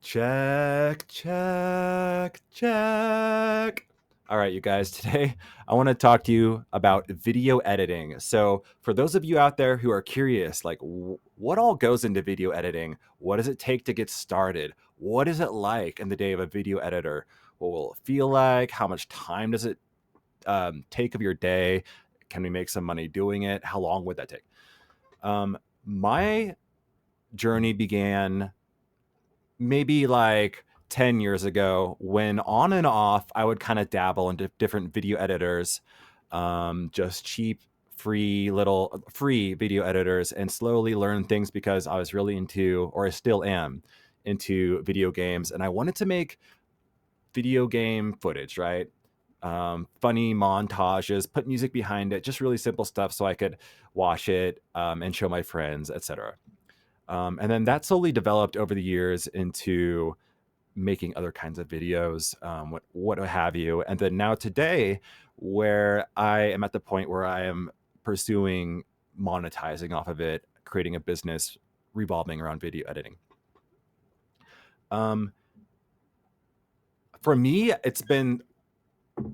Check, check, check. All right, you guys, today I want to talk to you about video editing. So, for those of you out there who are curious, like what all goes into video editing? What does it take to get started? What is it like in the day of a video editor? What will it feel like? How much time does it take of your day? Can we make some money doing it? How long would that take? My journey began maybe like 10 years ago when on and off I would kind of dabble into different video editors, just cheap, free video editors, and slowly learn things because I was really into, or I still am, into video games. And I wanted to make video game footage, right? Funny montages, put music behind it, just really simple stuff so I could watch it and show my friends, etc. And then that slowly developed over the years into making other kinds of videos, what have you. And then now today, where I am at the point where I am pursuing monetizing off of it, creating a business revolving around video editing. Um, for me, it's been,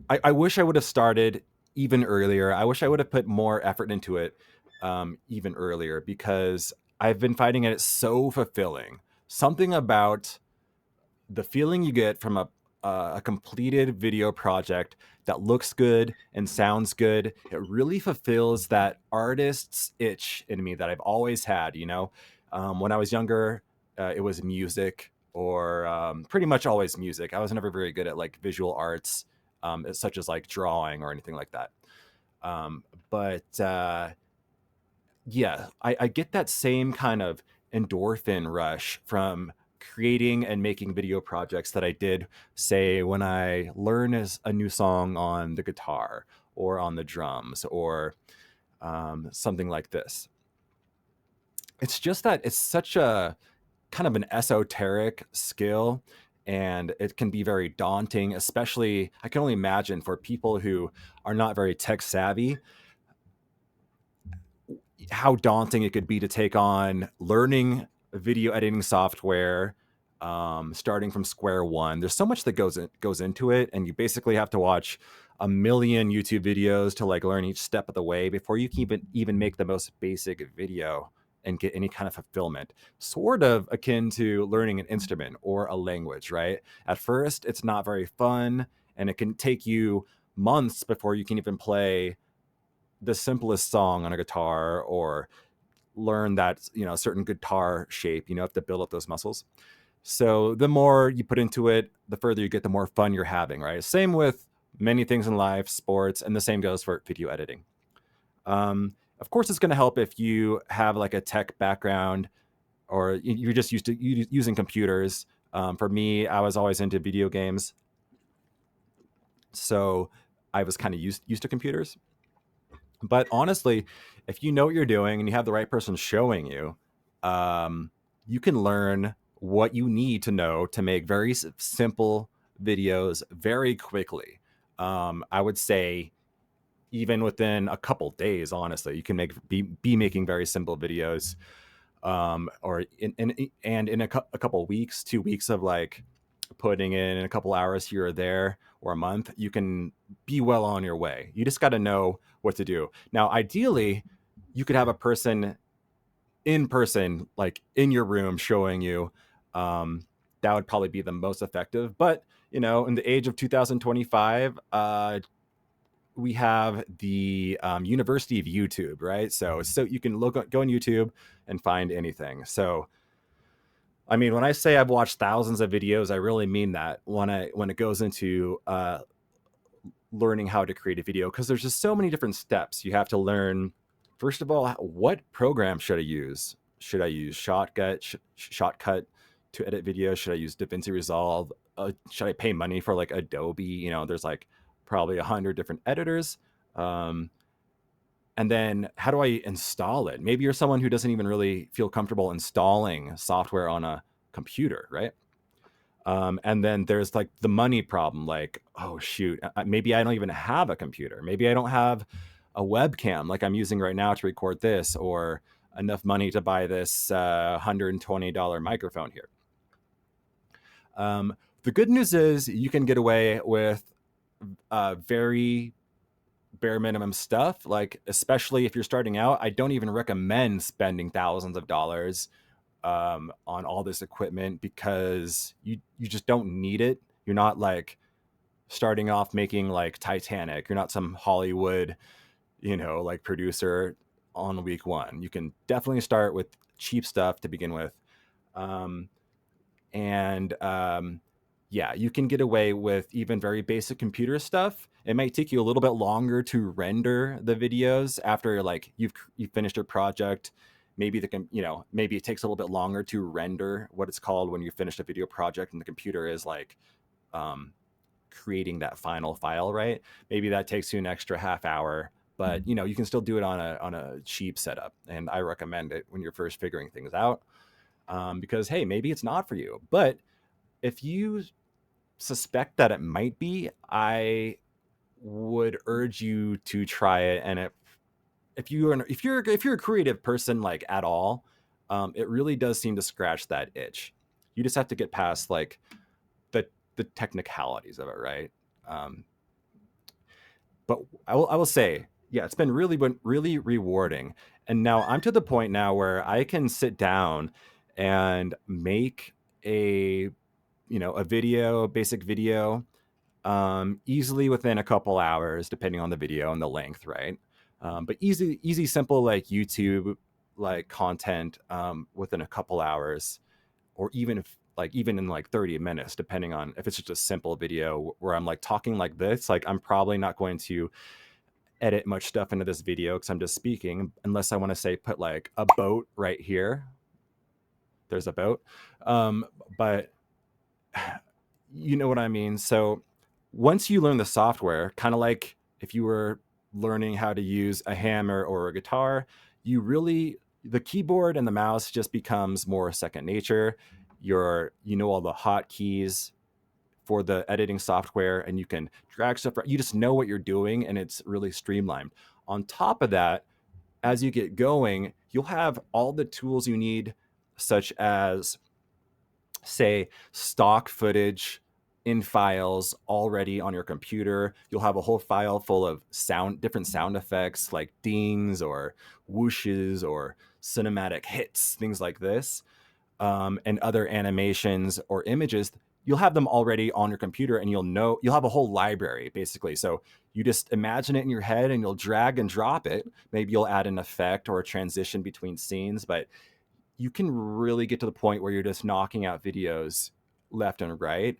I wish I would have started even earlier. I wish I would have put more effort into it even earlier because I've been finding it so fulfilling. Something about the feeling you get from a completed video project that looks good and sounds good, it really fulfills that artist's itch in me that I've always had. When I was younger, it was music, or pretty much always music. I was never very good at like visual arts, such as like drawing or anything like that. But yeah, I get that same kind of endorphin rush from creating and making video projects that I did, say, when I learn as a new song on the guitar or on the drums, or something like this. It's just that it's such a kind of an esoteric skill, and it can be very daunting, especially I can only imagine for people who are not very tech savvy, how daunting it could be to take on learning video editing software, starting from square one. There's so much that goes into it, and you basically have to watch a million YouTube videos to like learn each step of the way before you can even make the most basic video and get any kind of fulfillment. Sort of akin to learning an instrument or a language, right? At first, it's not very fun, and it can take you months before you can even play the simplest song on a guitar, or learn that certain guitar shape. You have to build up those muscles. So the more you put into it, the further you get, the more fun you're having, right? Same with many things in life, sports, and the same goes for video editing. Of course, it's going to help if you have like a tech background, or you're just used to using computers. For me, I was always into video games, so I was kind of used to computers. But honestly, if you know what you're doing and you have the right person showing you, um, you can learn what you need to know to make very simple videos very quickly. I would say even within a couple days, honestly, you can be making very simple videos, or in a couple weeks, 2 weeks of like putting in a couple hours here or there, or a month, you can be well on your way. You just got to know what to do. Now, ideally, you could have a person in person, like in your room, showing you. Um, that would probably be the most effective. But in the age of 2025, we have the University of YouTube, right? So you can go on YouTube and find anything. So I mean, when I say I've watched thousands of videos, I really mean that when it goes into learning how to create a video, because there's just so many different steps you have to learn. First of all, what program should I use? Should I use Shotcut to edit videos? Should I use DaVinci Resolve? Should I pay money for like Adobe? There's like probably 100 different editors. Um, and then how do I install it? Maybe you're someone who doesn't even really feel comfortable installing software on a computer, right? And then there's like the money problem, like, oh shoot, maybe I don't even have a computer. Maybe I don't have a webcam like I'm using right now to record this, or enough money to buy this $120 microphone here. The good news is you can get away with very bare minimum stuff. Like, especially if you're starting out, I don't even recommend spending thousands of dollars on all this equipment, because you just don't need it. You're not like starting off making like Titanic. You're not some Hollywood, like producer on week one. You can definitely start with cheap stuff to begin with. Um, and yeah, you can get away with even very basic computer stuff. It might take you a little bit longer to render the videos after like you've finished your project. Maybe maybe it takes a little bit longer to render what it's called when you finish a video project and the computer is like um, creating that final file, right? Maybe that takes you an extra half hour, but you can still do it on a cheap setup, and I recommend it when you're first figuring things out, because hey, maybe it's not for you. But if you suspect that it might be, I would urge you to try it. And if you're a creative person like at all, it really does seem to scratch that itch. You just have to get past like the technicalities of it, right? Um, but I will say, yeah, it's been really rewarding. And now I'm to the point now where I can sit down and make a a video, basic video, easily within a couple hours, depending on the video and the length, right? But easy, simple, like YouTube, like content, within a couple hours, or even in like 30 minutes, depending on if it's just a simple video where I'm like talking like this. Like, I'm probably not going to edit much stuff into this video because I'm just speaking, unless I want to say put like a boat right here. There's a boat. But you know what I mean? So once you learn the software, kind of like if you were learning how to use a hammer or a guitar, the keyboard and the mouse just becomes more second nature. You know all the hotkeys for the editing software, and you can drag stuff. You just know what you're doing, and it's really streamlined. On top of that, as you get going, you'll have all the tools you need, such as, say, stock footage in files already on your computer. You'll have a whole file full of different sound effects like dings or whooshes or cinematic hits, things like this, and other animations or images. You'll have them already on your computer, and you'll have a whole library basically. So you just imagine it in your head and you'll drag and drop it. Maybe you'll add an effect or a transition between scenes, but you can really get to the point where you're just knocking out videos left and right.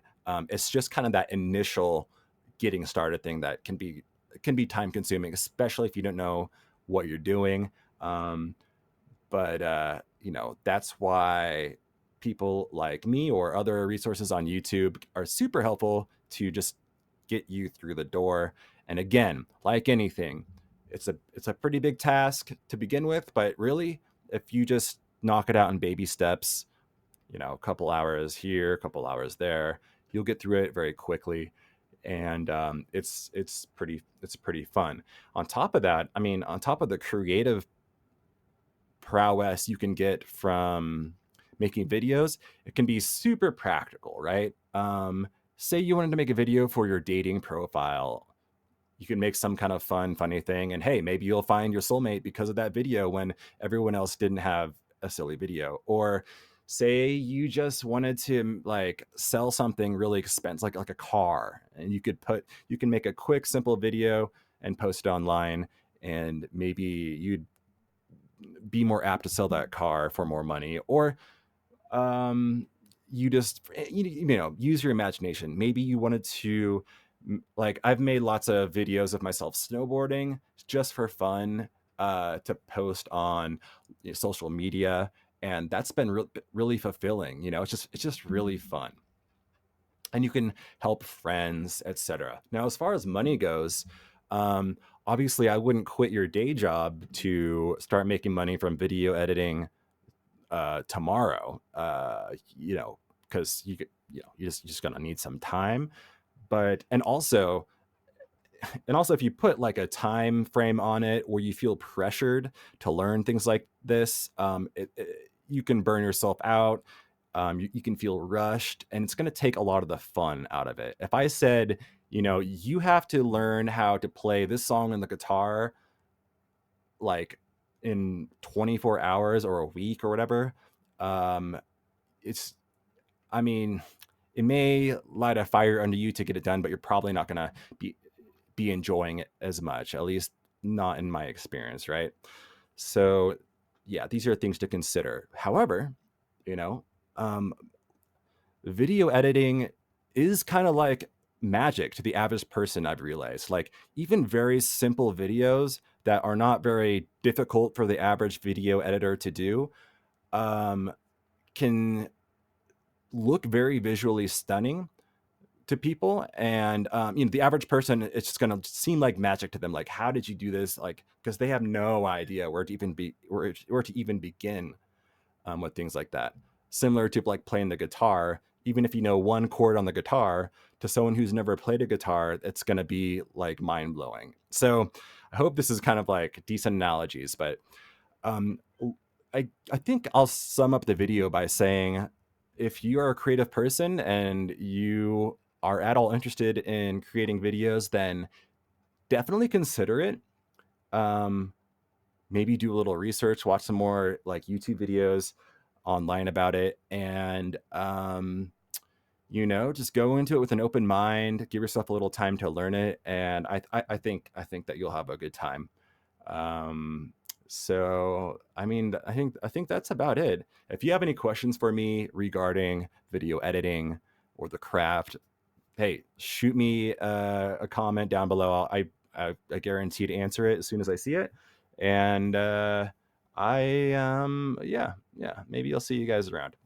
It's just kind of that initial getting started thing that can be time consuming, especially if you don't know what you're doing. But that's why people like me or other resources on YouTube are super helpful to just get you through the door. And again, like anything, it's a pretty big task to begin with, but really, if you just knock it out in baby steps, a couple hours here, a couple hours there, you'll get through it very quickly. And it's pretty fun. On top of that, I mean, on top of the creative prowess you can get from making videos, it can be super practical, right? Say you wanted to make a video for your dating profile. You can make some kind of funny thing, and hey, maybe you'll find your soulmate because of that video when everyone else didn't have a silly video. Or say you just wanted to like sell something really expensive, like a car, and you can make a quick simple video and post it online, and maybe you'd be more apt to sell that car for more money. Or you just use your imagination. Maybe you wanted to, like, I've made lots of videos of myself snowboarding just for fun, to post on social media, and that's been really fulfilling. It's just really fun, and you can help friends, etc. Now, as far as money goes, um, obviously I wouldn't quit your day job to start making money from video editing tomorrow. Because you're just gonna need some time. But and also if you put like a time frame on it where you feel pressured to learn things like this, you can burn yourself out. You can feel rushed, and it's going to take a lot of the fun out of it. If I said, you have to learn how to play this song on the guitar like in 24 hours or a week or whatever, um, it's, I mean, it may light a fire under you to get it done, but you're probably not going to be enjoying it as much, at least not in my experience, right? So, yeah, these are things to consider. However, you know, um, video editing is kind of like magic to the average person, I've realized. Like, even very simple videos that are not very difficult for the average video editor to do um, can look very visually stunning to people. And the average person, it's just going to seem like magic to them. Like, how did you do this? Like, because they have no idea where to even where to even begin with things like that. Similar to like playing the guitar, even if you know one chord on the guitar, to someone who's never played a guitar, it's going to be like mind blowing. So I hope this is kind of like decent analogies, but um, I think I'll sum up the video by saying, if you are a creative person and you are at all interested in creating videos, then definitely consider it. Um, Maybe do a little research, watch some more like YouTube videos online about it, and just go into it with an open mind. Give yourself a little time to learn it, and I think that you'll have a good time. Um, so I think that's about it. If you have any questions for me regarding video editing or the craft, hey, shoot me a comment down below. I guarantee to answer it as soon as I see it. And yeah, maybe I'll see you guys around.